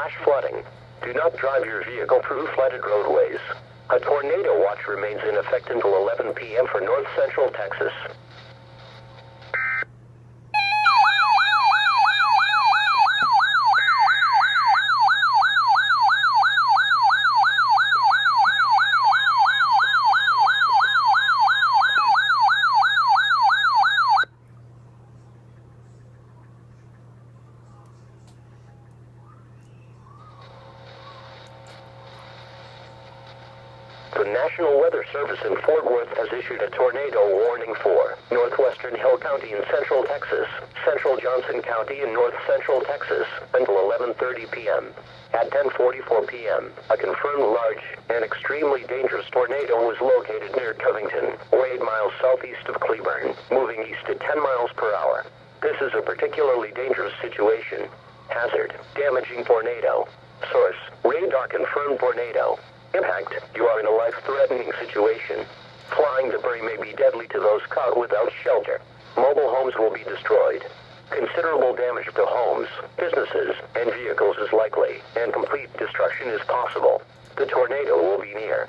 flash flooding. Do not drive your vehicle through flooded roadways. A tornado watch remains in effect until 11 p.m. for north central Texas. The National Weather Service in Fort Worth has issued a tornado warning for northwestern Hill County in central Texas, central Johnson County in north central Texas until 11:30 p.m. At 10:44 p.m., a confirmed large and extremely dangerous tornado was located near Covington, 8 miles southeast of Cleburne, moving east at 10 miles per hour. This is a particularly dangerous situation. Hazard: damaging tornado. Source: radar confirmed tornado. Impact: you are in a life-threatening situation. Flying debris may be deadly to those caught without shelter. Mobile homes will be destroyed. Considerable damage to homes, businesses, and vehicles is likely, and complete destruction is possible. The tornado will be near.